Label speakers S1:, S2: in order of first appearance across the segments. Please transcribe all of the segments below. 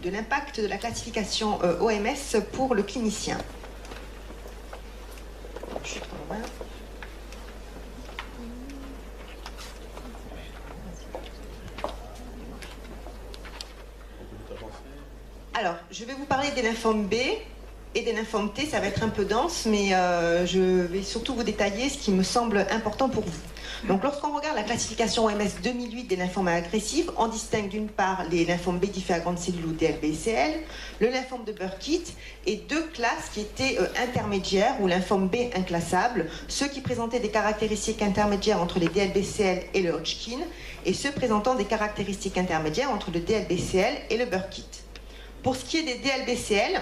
S1: De l'impact de la classification OMS pour le clinicien. Je suis trop loin. Alors, je vais vous parler des lymphomes B et des lymphomes T. Ça va être un peu dense, mais je vais surtout vous détailler ce qui me semble important pour vous. Donc, lorsqu'on regarde la classification OMS 2008 des lymphomes agressifs, on distingue d'une part les lymphomes B diffus à grande cellule ou DLBCL, le lymphome de Burkitt et deux classes qui étaient intermédiaires ou lymphome B inclassable, ceux qui présentaient des caractéristiques intermédiaires entre les DLBCL et le Hodgkin et ceux présentant des caractéristiques intermédiaires entre le DLBCL et le Burkitt. Pour ce qui est des DLBCL,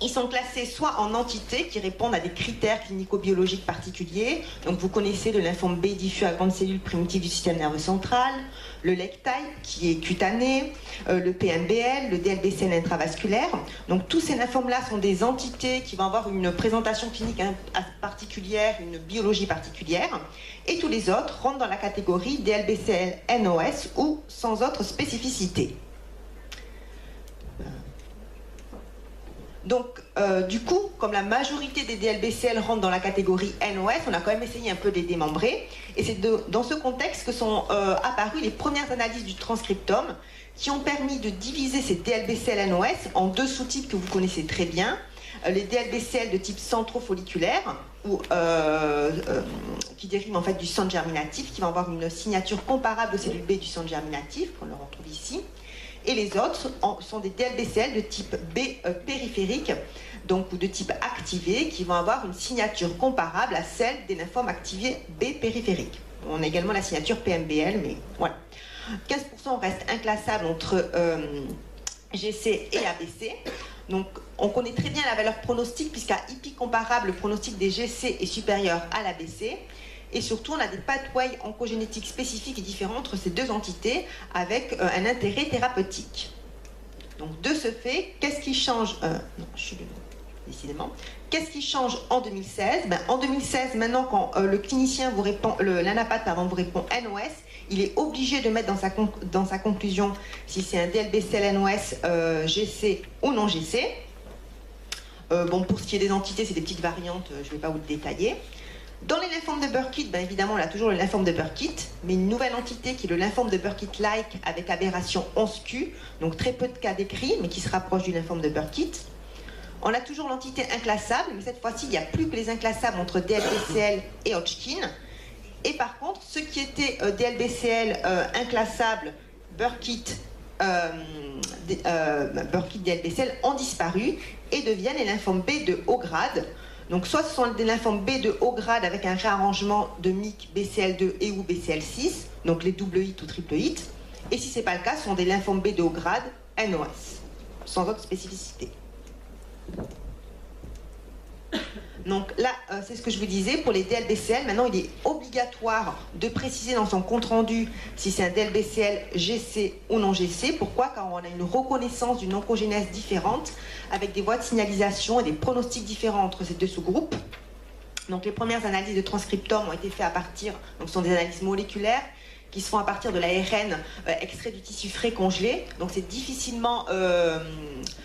S1: ils sont classés soit en entités qui répondent à des critères clinico-biologiques particuliers. Donc vous connaissez le lymphome B diffus à grande cellule primitive du système nerveux central, le LEC-type qui est cutané, le PMBL, le DLBCL intravasculaire. Donc tous ces lymphomes-là sont des entités qui vont avoir une présentation clinique particulière, une biologie particulière. Et tous les autres rentrent dans la catégorie DLBCL NOS ou sans autre spécificité. Donc, du coup, comme la majorité des DLBCL rentrent dans la catégorie NOS, on a quand même essayé un peu de les démembrer. Et c'est dans ce contexte que sont apparues les premières analyses du transcriptome qui ont permis de diviser ces DLBCL NOS en deux sous-types que vous connaissez très bien. Les DLBCL de type centrofolliculaire, qui dérivent en fait du centre germinatif, qui vont avoir une signature comparable aux cellules B du centre germinatif, qu'on le retrouve ici. Et les autres sont des DLBCL de type B périphérique, donc ou de type activé, qui vont avoir une signature comparable à celle des lymphomes activés B périphériques. On a également la signature PMBL, mais voilà. 15% reste inclassable entre GC et ABC. Donc on connaît très bien la valeur pronostique, puisqu'à IP comparable, le pronostic des GC est supérieur à l'ABC. Et surtout, on a des pathways oncogénétiques spécifiques et différents entre ces deux entités avec un intérêt thérapeutique. Donc, de ce fait, qu'est-ce qui change décidément. Qu'est-ce qui change en 2016 ? En 2016, maintenant, quand le clinicien vous répond, l'anapathe vous répond NOS, il est obligé de mettre dans sa conclusion si c'est un DLBCL NOS, GC ou non GC. Pour ce qui est des entités, c'est des petites variantes, je ne vais pas vous le détailler. Dans les lymphomes de Burkitt, évidemment, on a toujours le lymphome de Burkitt, mais une nouvelle entité qui est le lymphome de Burkitt-like avec aberration 11Q, donc très peu de cas décrits, mais qui se rapproche du lymphome de Burkitt. On a toujours l'entité inclassable, mais cette fois-ci, il n'y a plus que les inclassables entre DLBCL et Hodgkin. Et par contre, ceux qui étaient DLBCL inclassables, Burkitt, DLBCL ont disparu et deviennent les lymphomes B de haut grade. Donc soit ce sont des lymphomes B de haut grade avec un réarrangement de MYC, BCL2 et ou BCL6, donc les double hits ou triple hits. Et si ce n'est pas le cas, ce sont des lymphomes B de haut grade, NOS, sans autre spécificité. Donc là, c'est ce que je vous disais, pour les DLBCL, maintenant il est obligatoire de préciser dans son compte-rendu si c'est un DLBCL GC ou non GC. Pourquoi ? Car on a une reconnaissance d'une oncogénèse différente, avec des voies de signalisation et des pronostics différents entre ces deux sous-groupes. Donc les premières analyses de transcriptome ont été faites à partir, donc ce sont des analyses moléculaires, qui se font à partir de l'ARN extrait du tissu frais congelé. Donc c'est difficilement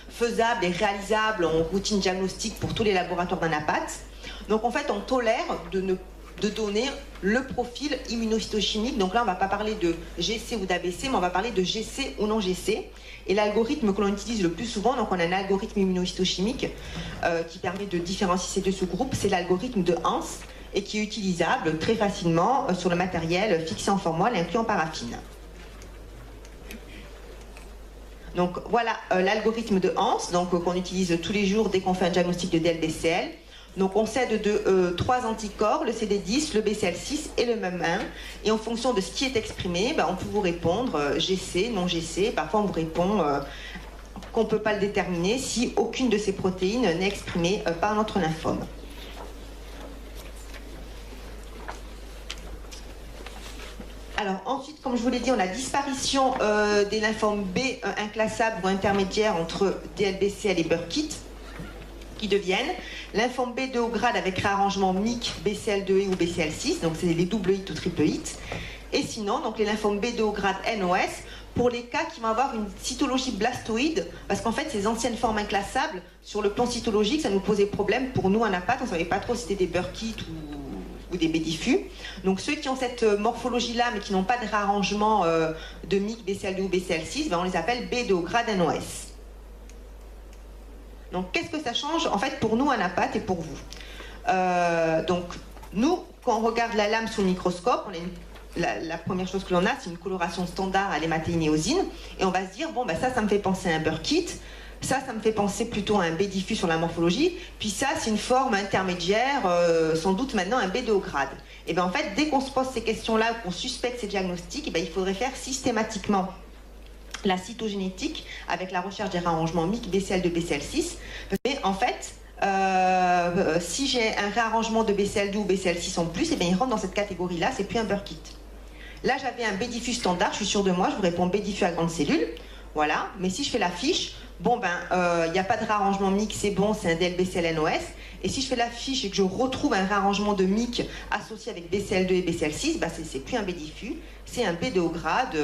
S1: faisable et réalisable en routine diagnostique pour tous les laboratoires d'anapathe. Donc en fait, on tolère de donner le profil immunohistochimique. Donc là, on ne va pas parler de GC ou d'ABC, mais on va parler de GC ou non GC. Et l'algorithme que l'on utilise le plus souvent, donc on a un algorithme immunohistochimique qui permet de différencier ces deux sous-groupes, c'est l'algorithme de Hans, et qui est utilisable très facilement sur le matériel fixé en formol et inclus en paraffine. Donc voilà l'algorithme de Hans, qu'on utilise tous les jours dès qu'on fait un diagnostic de DLBCL. Donc on cède de 3 anticorps, le CD10, le BCL6 et le MEM1. Et en fonction de ce qui est exprimé, on peut vous répondre GC, non GC. Parfois on vous répond qu'on ne peut pas le déterminer si aucune de ces protéines n'est exprimée par notre lymphome. Alors ensuite, comme je vous l'ai dit, on a disparition des lymphomes B inclassables ou intermédiaires entre DLBCL et Burkitt, qui deviennent lymphome B de haut grade avec réarrangement MYC, BCL2 ou BCL6, donc c'est les double hits ou triple hits. Et sinon, donc les lymphomes B de haut grade NOS, pour les cas qui vont avoir une cytologie blastoïde, parce qu'en fait, ces anciennes formes inclassables, sur le plan cytologique, ça nous posait problème pour nous, un APAT, on ne savait pas trop si c'était des Burkitt ou des B diffus. Donc ceux qui ont cette morphologie-là, mais qui n'ont pas de réarrangement de MYC, BCL2 ou BCL6, ben, on les appelle B de haut grade NOS. Donc qu'est-ce que ça change, en fait, pour nous, un APAT et pour vous? Donc, nous, quand on regarde la lame sous le microscope, on a la première chose que l'on a, c'est une coloration standard à l'hématéinéosine. Et on va se dire, bon, ben ça me fait penser à un Burkitt. Ça me fait penser plutôt à un B diffus sur la morphologie. Puis ça, c'est une forme intermédiaire, sans doute maintenant un B de haut grade. Et bien en fait, dès qu'on se pose ces questions-là, qu'on suspecte ces diagnostics, il faudrait faire systématiquement la cytogénétique avec la recherche des réarrangements MYC, BCL2, BCL6. Mais en fait, si j'ai un réarrangement de BCL2 ou BCL6 en plus, il rentre dans cette catégorie-là, c'est plus un Burkitt. Là, j'avais un B diffus standard, je suis sûre de moi, je vous réponds B diffus à grande cellule. Voilà, mais si je fais la fiche, bon il n'y a pas de réarrangement MYC, c'est bon, c'est un DLBCL-NOS. Et si je fais la fiche et que je retrouve un réarrangement de MYC associé avec BCL2 et BCL6, c'est plus un B diffus, c'est un B de haut grade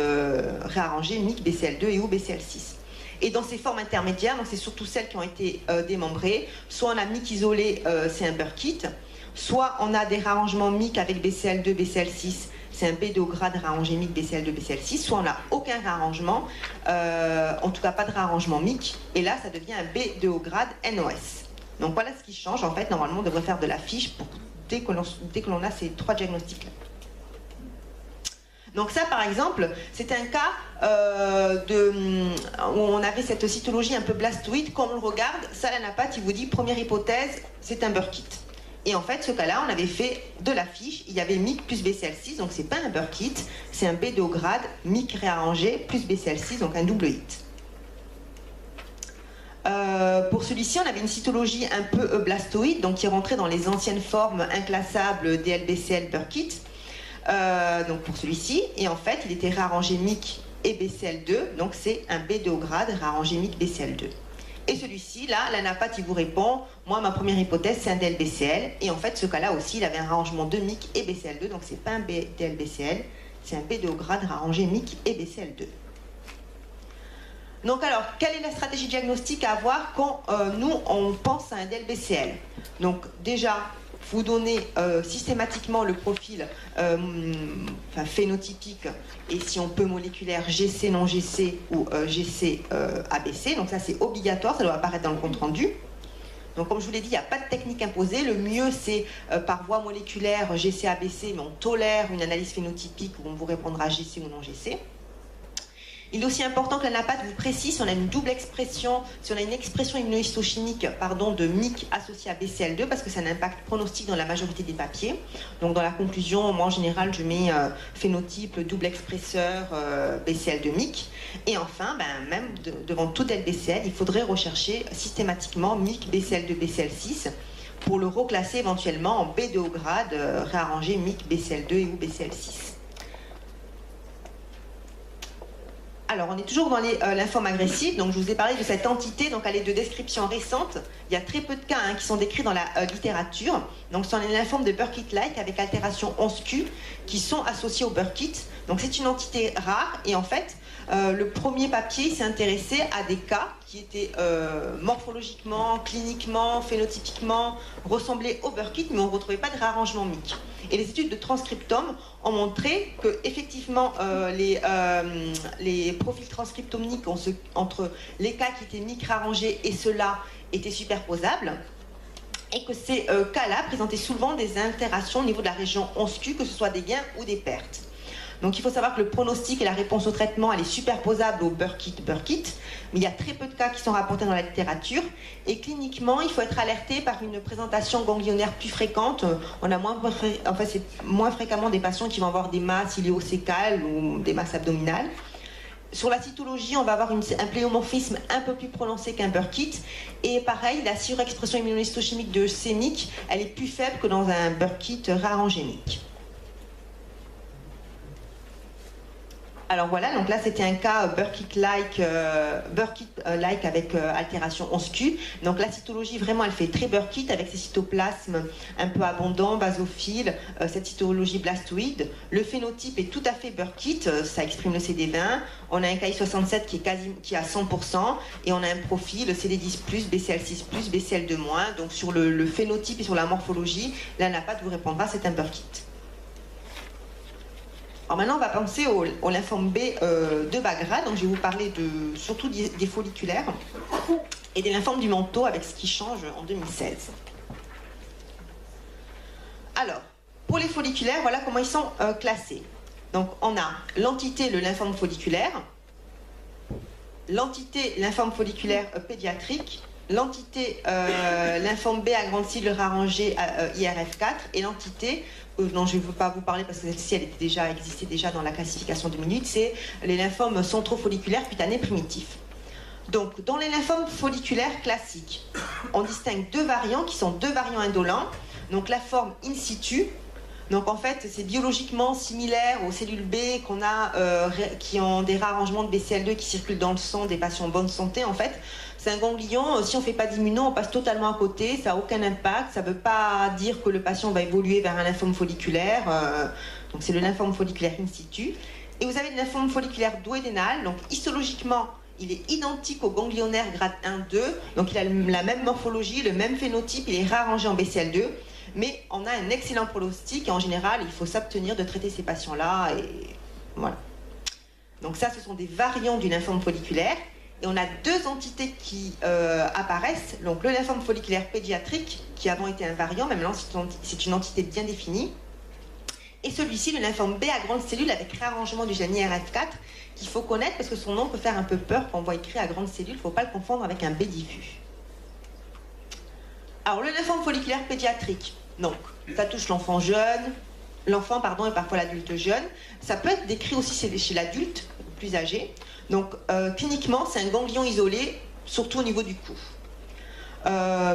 S1: réarrangé MYC, BCL2 et ou BCL6. Et dans ces formes intermédiaires, donc c'est surtout celles qui ont été démembrées, soit on a MYC isolé, c'est un Burkitt, soit on a des réarrangements MYC avec BCL2, BCL6, c'est un B de haut grade réarrangé MYC, BCL2, BCL6, soit on n'a aucun réarrangement, en tout cas pas de réarrangement MYC, et là ça devient un B de haut grade NOS. Donc voilà ce qui change, en fait, normalement on devrait faire de la fiche dès que l'on a ces trois diagnostics-là. Donc ça, par exemple, c'est un cas où on avait cette cytologie un peu blastoïde. Quand on le regarde, ça, l'anapath, il vous dit, première hypothèse, c'est un Burkitt. Et en fait, ce cas-là, on avait fait de la fiche, il y avait MYC plus BCL6, donc c'est pas un Burkitt, c'est un B de haut grade, MYC réarrangé plus BCL6, donc un double hit. Pour celui-ci, on avait une cytologie un peu blastoïde, donc qui rentrait dans les anciennes formes inclassables DLBCL Burkitt. Donc pour celui-ci, et en fait, il était réarrangé MYC et BCL2, donc c'est un B de haut grade réarrangé MYC BCL2. Et celui-ci, là, l'anapath, il vous répond, moi, ma première hypothèse, c'est un DLBCL, et en fait, ce cas-là aussi, il avait un réarrangement de MYC et BCL2, donc c'est pas un DLBCL, c'est un B de haut grade réarrangé MYC et BCL2. Donc alors, quelle est la stratégie diagnostique à avoir quand nous, on pense à un DLBCL? Donc déjà, vous donnez systématiquement le profil phénotypique et si on peut moléculaire GC, non GC ou GC, ABC. Donc ça c'est obligatoire, ça doit apparaître dans le compte rendu. Donc comme je vous l'ai dit, il n'y a pas de technique imposée. Le mieux c'est par voie moléculaire GC, ABC, mais on tolère une analyse phénotypique où on vous répondra GC ou non GC. Il est aussi important que l'anapath vous précise si on a une double expression, si on a une expression immunohistochimique de MYC associée à BCL2, parce que ça a un impact pronostic dans la majorité des papiers. Donc dans la conclusion, moi en général, je mets phénotype, double expresseur, BCL2 MYC. Et enfin, même devant tout LBCL, il faudrait rechercher systématiquement MYC, BCL2, BCL6 pour le reclasser éventuellement en B de haut grade, réarrangé MYC, BCL2 et ou BCL6. Alors, on est toujours dans les lymphomes agressifs. Donc, je vous ai parlé de cette entité. Donc, elle est de description récente. Il y a très peu de cas qui sont décrits dans la littérature. Donc, ce sont les lymphomes de Burkitt-like avec altération 11q qui sont associés au Burkitt. Donc, c'est une entité rare. Et en fait, le premier papier s'est intéressé à des cas qui étaient morphologiquement, cliniquement, phénotypiquement ressemblés au Burkitt, mais on ne retrouvait pas de réarrangement MYC. Et les études de transcriptome ont montré que effectivement les profils transcriptomiques entre les cas qui étaient MYC réarrangés et ceux-là étaient superposables, et que ces cas-là présentaient souvent des altérations au niveau de la région 11q, que ce soit des gains ou des pertes. Donc il faut savoir que le pronostic et la réponse au traitement, elle est superposable au Burkitt, mais il y a très peu de cas qui sont rapportés dans la littérature. Et cliniquement, il faut être alerté par une présentation ganglionnaire plus fréquente. On a c'est moins fréquemment des patients qui vont avoir des masses iléocécales ou des masses abdominales. Sur la cytologie, on va avoir un pléomorphisme un peu plus prononcé qu'un Burkitt. Et pareil, la surexpression immunohistochimique de C-MYC, elle est plus faible que dans un Burkitt réarrangé MYC. Alors voilà, donc là c'était un cas Burkitt-like avec altération 11Q. Donc la cytologie, vraiment, elle fait très Burkitt avec ses cytoplasmes un peu abondants, basophiles, cette cytologie blastoïde. Le phénotype est tout à fait Burkitt, ça exprime le CD20. On a un KI67 qui est à 100% et on a un profil CD10+, BCL6+, BCL2-. Donc sur le phénotype et sur la morphologie, la NAPAT vous répondra, c'est un Burkitt. Alors maintenant, on va penser au lymphome B de bas grade. Donc je vais vous parler surtout des folliculaires et des lymphomes du manteau avec ce qui change en 2016. Alors, pour les folliculaires, voilà comment ils sont classés. Donc on a l'entité, le lymphome folliculaire, l'entité lymphome folliculaire pédiatrique, l'entité lymphome B à grande cellule rarangée IRF4 et l'entité dont je ne veux pas vous parler parce que celle-ci existait déjà dans la classification 2008, c'est les lymphomes centrofolliculaires cutanés primitifs. Donc dans les lymphomes folliculaires classiques, on distingue deux variants qui sont deux variants indolents. Donc la forme in situ, donc en fait c'est biologiquement similaire aux cellules B qu'on a qui ont des réarrangements de BCL2 qui circulent dans le sang des patients en bonne santé en fait. C'est un ganglion, si on ne fait pas d'immuno, on passe totalement à côté, ça n'a aucun impact, ça ne veut pas dire que le patient va évoluer vers un lymphome folliculaire, donc c'est le lymphome folliculaire in situ. Et vous avez le lymphome folliculaire duodénal, donc histologiquement, il est identique au ganglionnaire grade 1-2, donc il a la même morphologie, le même phénotype, il est réarrangé en BCL2, mais on a un excellent pronostic et en général, il faut s'abstenir de traiter ces patients-là, et voilà. Donc ça, ce sont des variants du lymphome folliculaire. Et on a deux entités qui apparaissent, donc le lymphome folliculaire pédiatrique, qui avant était un variant, mais maintenant c'est une entité bien définie, et celui-ci, le lymphome B à grande cellule avec réarrangement du gène IRF4, qu'il faut connaître parce que son nom peut faire un peu peur quand on voit écrit à grande cellule, il ne faut pas le confondre avec un B diffus. Alors le lymphome folliculaire pédiatrique, donc ça touche l'enfant et parfois l'adulte jeune, ça peut être décrit aussi chez l'adulte plus âgé. Donc cliniquement, c'est un ganglion isolé, surtout au niveau du cou.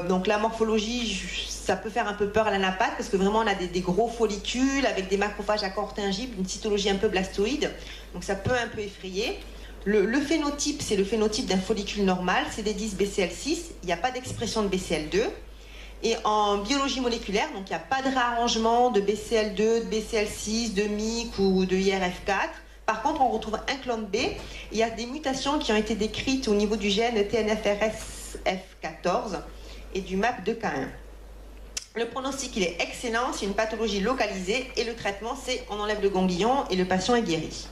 S1: Donc la morphologie, ça peut faire un peu peur à la NAPAT parce que vraiment on a des gros follicules avec des macrophages à corps tingibles, une cytologie un peu blastoïde, donc ça peut un peu effrayer. Le phénotype, c'est le phénotype d'un follicule normal, CD10 BCL6, il n'y a pas d'expression de BCL2. Et en biologie moléculaire, donc il n'y a pas de réarrangement de BCL2, de BCL6, de MYC ou de IRF4. Par contre, on retrouve un clone B. Il y a des mutations qui ont été décrites au niveau du gène TNFRSF14 et du MAP2K1. Le pronostic, il est excellent, c'est une pathologie localisée et le traitement, c'est on enlève le ganglion et le patient est guéri.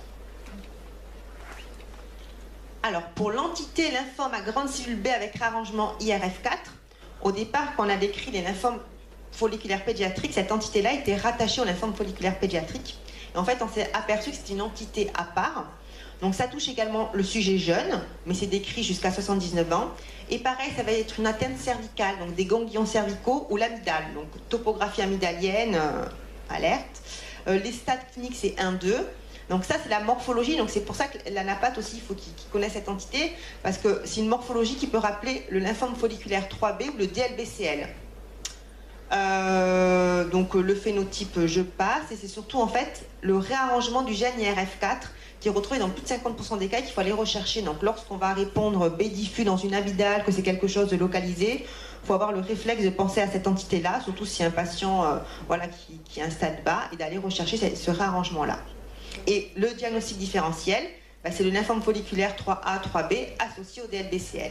S1: Alors, pour l'entité lymphome à grande cellule B avec réarrangement IRF4, au départ, quand on a décrit les lymphomes folliculaires pédiatriques, cette entité-là était rattachée au lymphome folliculaire pédiatrique. En fait, on s'est aperçu que c'est une entité à part. Donc ça touche également le sujet jeune, mais c'est décrit jusqu'à 79 ans. Et pareil, ça va être une atteinte cervicale, donc des ganglions cervicaux ou l'amygdale. Donc topographie amygdalienne, alerte. Les stades cliniques, c'est 1-2. Donc ça, c'est la morphologie. Donc c'est pour ça que la NAPAT aussi, il faut qu'il connaisse cette entité, parce que c'est une morphologie qui peut rappeler le lymphome folliculaire 3B ou le DLBCL. Donc le phénotype, je passe, et c'est surtout en fait le réarrangement du gène IRF4 qui est retrouvé dans plus de 50% des cas qu'il faut aller rechercher. Donc lorsqu'on va répondre B diffus dans une amygdale, que c'est quelque chose de localisé, il faut avoir le réflexe de penser à cette entité-là, surtout si un patient qui a un stade bas, et d'aller rechercher ce réarrangement-là. Et le diagnostic différentiel, c'est le lymphome folliculaire 3A, 3B associé au DLBCL.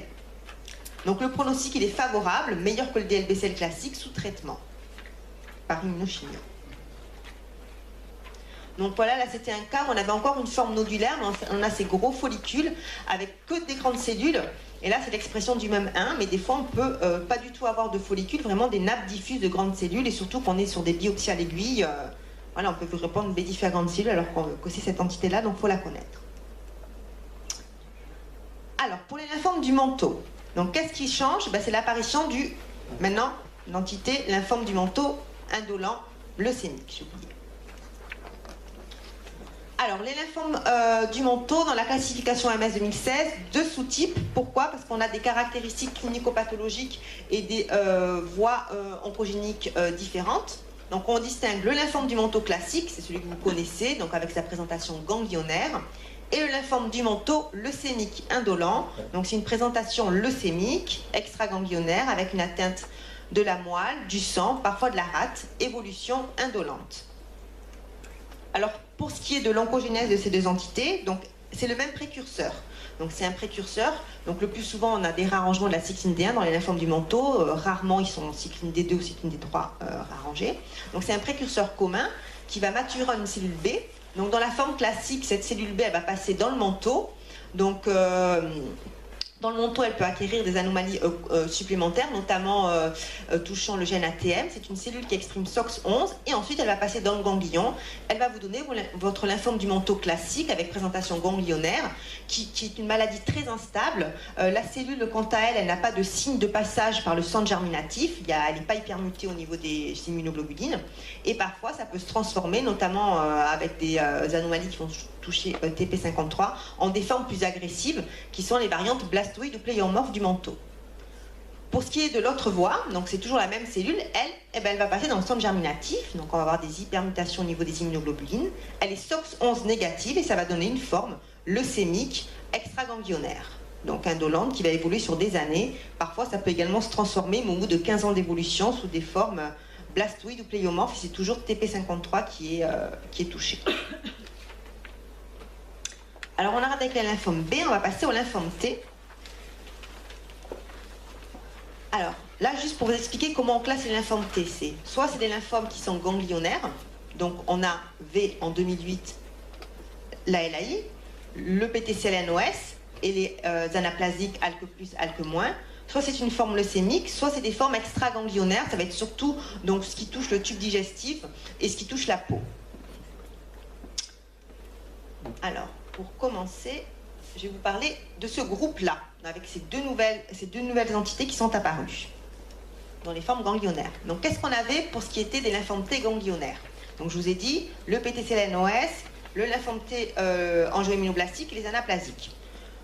S1: Donc le pronostic, il est favorable, meilleur que le DLBCL classique sous traitement par immunochimie. Donc voilà, là c'était un cas où on avait encore une forme nodulaire, mais on a ces gros follicules avec que des grandes cellules. Et là c'est l'expression du même 1, mais des fois on peut pas du tout avoir de follicules, vraiment des nappes diffuses de grandes cellules, et surtout qu'on est sur des biopsies à l'aiguille. Voilà, on peut vous répondre B diffus à grande cellule alors que c'est cette entité-là, donc il faut la connaître. Alors, pour les lymphomes du manteau, donc qu'est-ce qui change? C'est l'apparition maintenant, l'entité lymphome du manteau indolent leucémique, j'ai oublié. Alors, les lymphomes du manteau, dans la classification MS 2016, deux sous-types. Pourquoi? Parce qu'on a des caractéristiques clinico-pathologiques et des voies oncogéniques différentes. Donc, on distingue le lymphome du manteau classique, c'est celui que vous connaissez, donc avec sa présentation ganglionnaire, Et le lymphome du manteau leucémique indolent, donc c'est une présentation leucémique, extraganglionnaire, avec une atteinte de la moelle, du sang, parfois de la rate, évolution indolente. Alors, pour ce qui est de l'oncogénèse de ces deux entités, donc c'est le même précurseur. Donc c'est un précurseur. Donc le plus souvent, on a des réarrangements de la cycline D1 dans les lymphomes du manteau. Rarement, ils sont en cycline D2 ou cycline D3 réarrangés. Donc c'est un précurseur commun qui va maturer en une cellule B. Donc dans la forme classique, cette cellule B, elle va passer dans le manteau. Donc dans le manteau, elle peut acquérir des anomalies supplémentaires, notamment touchant le gène ATM. C'est une cellule qui exprime SOX11 et ensuite elle va passer dans le ganglion. Elle va vous donner votre lymphome du manteau classique avec présentation ganglionnaire qui est une maladie très instable. La cellule, quant à elle, elle n'a pas de signe de passage par le centre germinatif. Elle n'est pas hypermutée au niveau des immunoglobulines et parfois ça peut se transformer, notamment avec des anomalies qui vont toucher TP53 en des formes plus agressives qui sont les variantes blastoïdes ou pléiomorphes du manteau. Pour ce qui est de l'autre voie, donc c'est toujours la même cellule, elle va passer dans le centre germinatif, donc on va avoir des hypermutations au niveau des immunoglobulines. Elle est SOX11 négative et ça va donner une forme leucémique extraganglionnaire, donc indolente qui va évoluer sur des années. Parfois ça peut également se transformer, mais au bout de 15 ans d'évolution, sous des formes blastoïdes ou pléiomorphes, c'est toujours TP53 qui est touché. Alors on arrête avec le lymphome B, on va passer au lymphome T. Alors là, juste pour vous expliquer comment on classe les lymphomes T, soit c'est des lymphomes qui sont ganglionnaires, donc on a V en 2008, la LAI, le PTCL-NOS et les anaplasiques ALK+, ALK-, soit c'est une forme leucémique, soit c'est des formes extraganglionnaires, ça va être surtout donc, ce qui touche le tube digestif et ce qui touche la peau. Alors, pour commencer, je vais vous parler de ce groupe-là, avec ces deux nouvelles entités qui sont apparues dans les formes ganglionnaires. Donc, qu'est-ce qu'on avait pour ce qui était des lymphomes T ganglionnaires? Donc, je vous ai dit, le PTCL-NOS, le lymphome T angioimmunoblastique et les anaplasiques.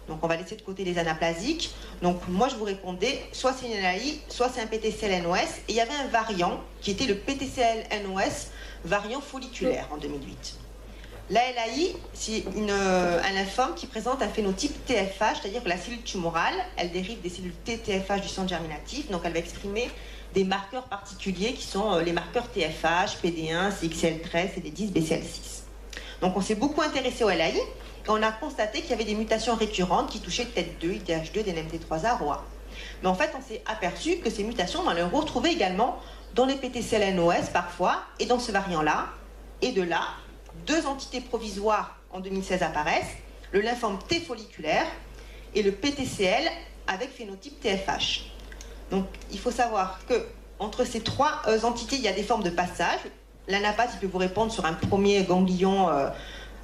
S1: Donc, on va laisser de côté les anaplasiques. Donc, moi, je vous répondais, soit c'est une LAI, soit c'est un PTCL-NOS. Et il y avait un variant qui était le PTCL-NOS variant folliculaire en 2008. La LAI, c'est un lymphome qui présente un phénotype TFH, c'est-à-dire que la cellule tumorale, elle dérive des cellules TFH du centre germinatif, donc elle va exprimer des marqueurs particuliers qui sont les marqueurs TFH, PD1, CXL13, CD10, BCL6. Donc on s'est beaucoup intéressé au LAI et on a constaté qu'il y avait des mutations récurrentes qui touchaient TET2, IDH2, DNMT3A, ROA. Mais en fait, on s'est aperçu que ces mutations, on les retrouvait également dans les PTCL-NOS parfois, et dans ce variant-là, et de là, deux entités provisoires en 2016 apparaissent, le lymphome T folliculaire et le PTCL avec phénotype TFH. Donc il faut savoir que entre ces trois entités, il y a des formes de passage. L'anapathe, il peut vous répondre sur un premier ganglion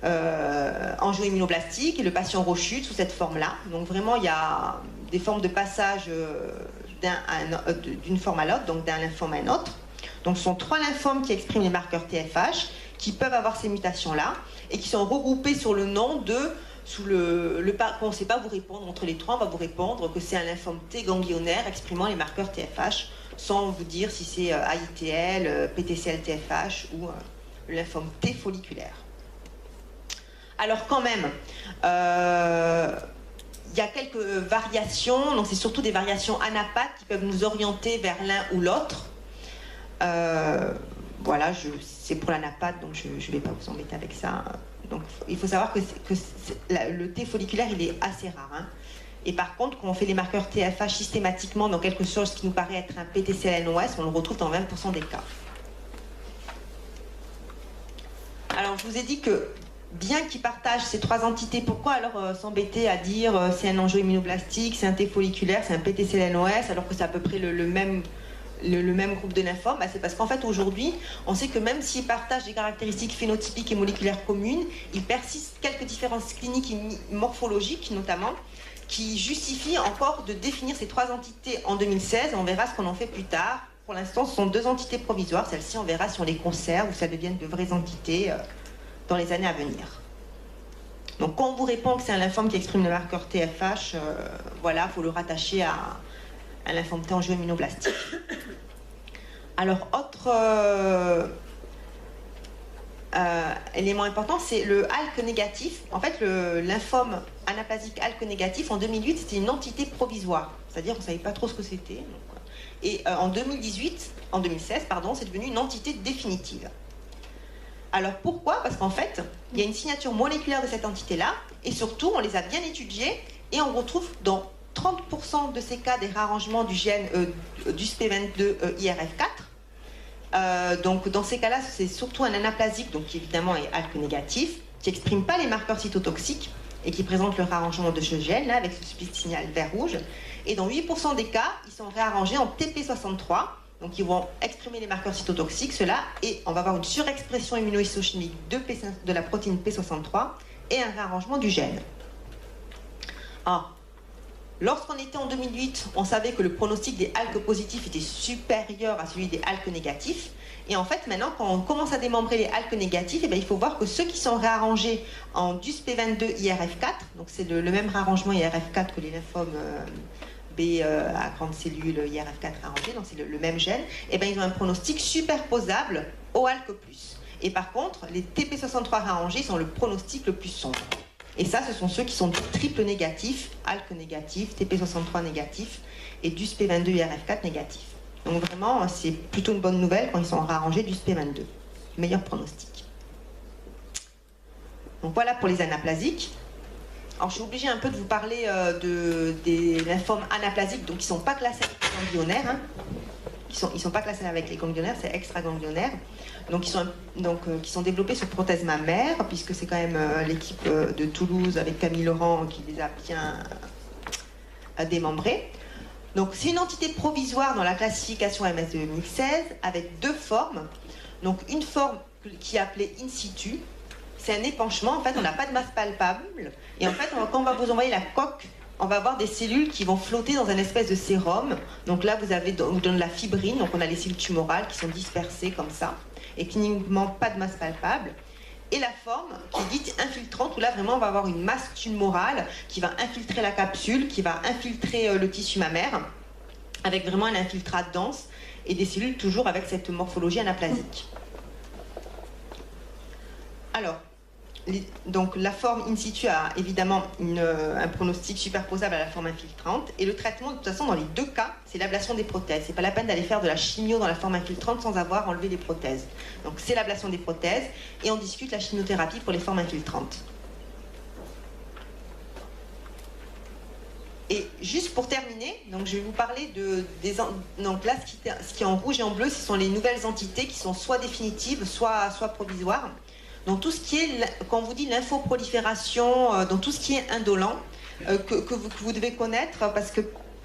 S1: angioimmunoblastique et le patient rechute sous cette forme-là. Donc vraiment, il y a des formes de passage d'une forme à l'autre, donc d'un lymphome à un autre. Donc ce sont trois lymphomes qui expriment les marqueurs TFH, qui peuvent avoir ces mutations-là, et qui sont regroupés sur le nom de, on ne sait pas vous répondre entre les trois, on va vous répondre que c'est un lymphome T ganglionnaire exprimant les marqueurs TFH, sans vous dire si c'est AITL, PTCL-TFH ou le lymphome T folliculaire. Alors quand même, il y a quelques variations, donc c'est surtout des variations anapathes qui peuvent nous orienter vers l'un ou l'autre. Voilà, c'est pour l'anapathe, donc je ne vais pas vous embêter avec ça. Donc il faut savoir que le T folliculaire, il est assez rare. Hein. Et par contre, quand on fait les marqueurs TFH systématiquement dans quelque chose qui nous paraît être un PTCL-NOS, on le retrouve dans 20% des cas. Alors, je vous ai dit que, bien qu'ils partagent ces trois entités, pourquoi alors s'embêter à dire c'est un angioimmunoblastique, c'est un T folliculaire, c'est un PTCL-NOS, alors que c'est à peu près le même groupe de lymphomes? C'est parce qu'en fait, aujourd'hui, on sait que même s'ils partagent des caractéristiques phénotypiques et moléculaires communes, il persiste quelques différences cliniques et morphologiques, notamment, qui justifient encore de définir ces trois entités en 2016. On verra ce qu'on en fait plus tard. Pour l'instant, ce sont deux entités provisoires. Celles-ci, on verra si on les conserve ou si elles deviennent de vraies entités dans les années à venir. Donc, quand on vous répond que c'est un lymphome qui exprime le marqueur TFH, voilà, il faut le rattacher à un lymphome T angioimmunoblastique. Alors, élément important, c'est le ALK négatif. En fait, le lymphome anaplasique ALK négatif, en 2008, c'était une entité provisoire. C'est-à-dire qu'on ne savait pas trop ce que c'était. Et en 2016, c'est devenu une entité définitive. Alors pourquoi? Parce qu'en fait, il y a une signature moléculaire de cette entité-là, et surtout, on les a bien étudiées, et on retrouve dans 30% de ces cas des réarrangements du gène du SP22 IRF4. Donc dans ces cas-là, c'est surtout un anaplasique, donc qui évidemment est ALK négatif, qui n'exprime pas les marqueurs cytotoxiques, et qui présente le réarrangement de ce gène, là, avec ce petit signal vert-rouge. Et dans 8% des cas, ils sont réarrangés en TP63, donc ils vont exprimer les marqueurs cytotoxiques, ceux-là, et on va avoir une surexpression immunohistochimique de la protéine P63 et un réarrangement du gène. Alors, lorsqu'on était en 2008, on savait que le pronostic des ALK positifs était supérieur à celui des ALK négatifs. Et en fait, maintenant, quand on commence à démembrer les ALK négatifs, eh bien, il faut voir que ceux qui sont réarrangés en DUSP22 IRF4, donc c'est le même réarrangement IRF4 que les lymphomes B à grande cellule IRF4 réarrangés, donc c'est le même gène, eh bien, ils ont un pronostic superposable au ALK+. Et par contre, les TP63 réarrangés sont le pronostic le plus sombre. Et ça, ce sont ceux qui sont triple négatifs, ALK négatif, TP63 négatif et DUSP22 IRF4 négatif. Donc vraiment, c'est plutôt une bonne nouvelle quand ils sont réarrangés DUSP22. Meilleur pronostic. Donc voilà pour les anaplasiques. Alors je suis obligée un peu de vous parler des lymphomes anaplasiques, donc qui ne sont pas classés avec les ganglionnaires. Hein. Ils sont pas classés avec les ganglionnaires, c'est extraganglionnaires. Donc qui sont développés sur prothèse mammaire, puisque c'est quand même l'équipe de Toulouse avec Camille Laurent qui les a bien démembrés. Donc c'est une entité provisoire dans la classification MS 2016 avec deux formes. Donc une forme qui est appelée in situ, c'est un épanchement, en fait on n'a pas de masse palpable, et en fait quand on va vous envoyer la coque, on va avoir des cellules qui vont flotter dans un espèce de sérum. Donc là vous donne la fibrine, donc on a les cellules tumorales qui sont dispersées comme ça, et cliniquement pas de masse palpable. Et la forme qui est dite infiltrante, où là vraiment on va avoir une masse tumorale qui va infiltrer la capsule, qui va infiltrer le tissu mammaire, avec vraiment un infiltrat dense, et des cellules toujours avec cette morphologie anaplasique. Alors, donc la forme in situ a évidemment un pronostic superposable à la forme infiltrante, et le traitement de toute façon dans les deux cas c'est l'ablation des prothèses. C'est pas la peine d'aller faire de la chimio dans la forme infiltrante sans avoir enlevé les prothèses. Donc c'est l'ablation des prothèses, et on discute la chimiothérapie pour les formes infiltrantes. Et juste pour terminer, donc je vais vous parler donc là ce qui est en rouge et en bleu, ce sont les nouvelles entités qui sont soit définitives soit provisoires. Donc tout ce qui est, quand on vous dit lymphoprolifération, donc tout ce qui est indolent, que vous devez connaître, parce que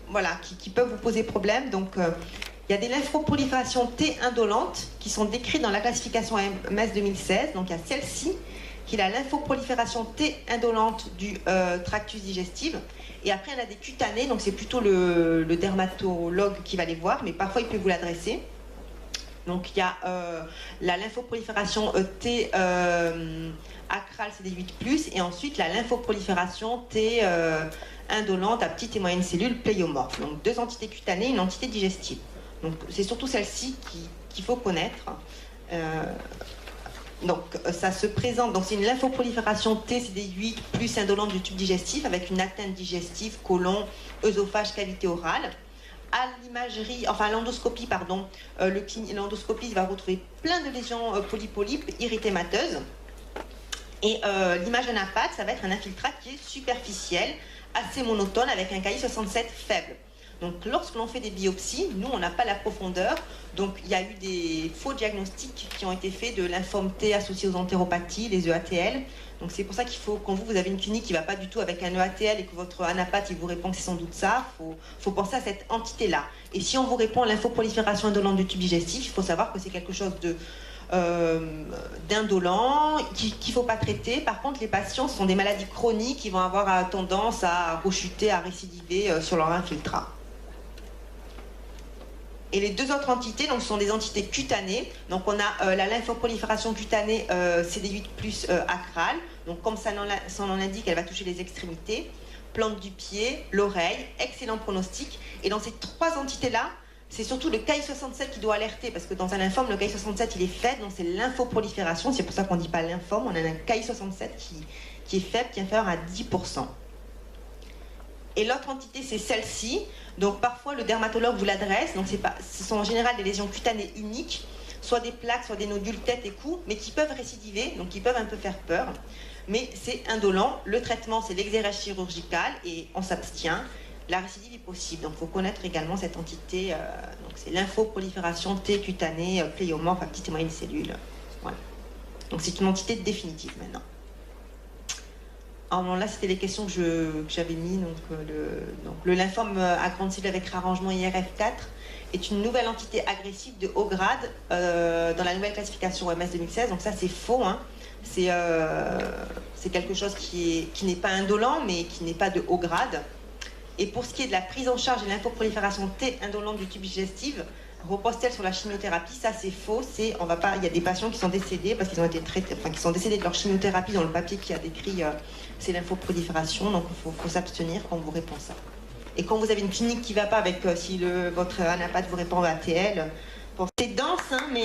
S1: voilà, qui peuvent vous poser problème. Donc il y a des lymphoproliférations T indolentes qui sont décrites dans la classification MS 2016. Donc il y a celle-ci, qui est la lymphoprolifération T indolente du tractus digestif. Et après il y en a des cutanées, donc c'est plutôt le dermatologue qui va les voir, mais parfois il peut vous l'adresser. Donc il y a la lymphoprolifération T acrale CD8+, et ensuite la lymphoprolifération T indolente à petites et moyennes cellules pléiomorphes. Donc deux entités cutanées, une entité digestive. Donc c'est surtout celle-ci qu'il faut connaître. Donc ça se présente, donc c'est une lymphoprolifération T CD8 plus indolente du tube digestif avec une atteinte digestive, côlon, œsophage, cavité orale. À l'imagerie, enfin à l'endoscopie, pardon, l'endoscopiste va retrouver plein de lésions polypolypes érythémateuses. Et l'image anapath, ça va être un infiltrat qui est superficiel, assez monotone, avec un Ki67 faible. Donc lorsque l'on fait des biopsies, nous on n'a pas la profondeur, donc il y a eu des faux diagnostics qui ont été faits de lymphome T associé aux entéropathies, les EATL. Donc c'est pour ça qu'il faut, quand vous avez une clinique qui ne va pas du tout avec un EATL et que votre anapathe il vous répond que c'est sans doute ça, faut penser à cette entité-là. Et si on vous répond lymphoprolifération indolente du tube digestif, il faut savoir que c'est quelque chose d'indolent, qu'il ne faut pas traiter. Par contre, les patients sont des maladies chroniques qui vont avoir tendance à rechuter, à récidiver sur leur infiltrat. Et les deux autres entités, donc, sont des entités cutanées. Donc on a la lymphoprolifération cutanée CD8+ acrale. Donc comme son nom l'indique, elle va toucher les extrémités, plante du pied, l'oreille, excellent pronostic. Et dans ces trois entités-là, c'est surtout le Ki-67 qui doit alerter, parce que dans un lymphome, le Ki-67 il est faible, donc c'est l'infoprolifération, c'est pour ça qu'on ne dit pas lymphome, on a un Ki-67 qui est faible, qui est inférieur à 10%. Et l'autre entité, c'est celle-ci. Donc parfois, le dermatologue vous l'adresse. Donc ce sont en général des lésions cutanées uniques, soit des plaques, soit des nodules tête et cou, mais qui peuvent récidiver, donc qui peuvent un peu faire peur. Mais c'est indolent. Le traitement, c'est l'exérèse chirurgicale et on s'abstient. La récidive est possible. Donc il faut connaître également cette entité. Donc c'est lymphoprolifération T cutanée, pléiomorphe à petites et moyennes cellules. Voilà. Donc c'est une entité définitive maintenant. Alors bon, là, c'était les questions que j'avais mis. Donc, le lymphome à grande cible avec réarrangement IRF4 est une nouvelle entité agressive de haut grade dans la nouvelle classification OMS 2016. Donc ça, c'est faux. Hein. C'est quelque chose qui n'est pas indolent, mais qui n'est pas de haut grade. Et pour ce qui est de la prise en charge de l'infoprolifération T indolente du tube digestif, repose-t-elle sur la chimiothérapie? Ça, c'est faux. Il y a des patients qui sont décédés parce qu'ils ont été traités, qui sont décédés de leur chimiothérapie dans le papier qui a décrit c'est l'infoprolifération. Donc, il faut s'abstenir quand on vous répond ça. Et quand vous avez une clinique qui ne va pas avec si votre anapathe vous répond ATL, bon, c'est dense, hein, mais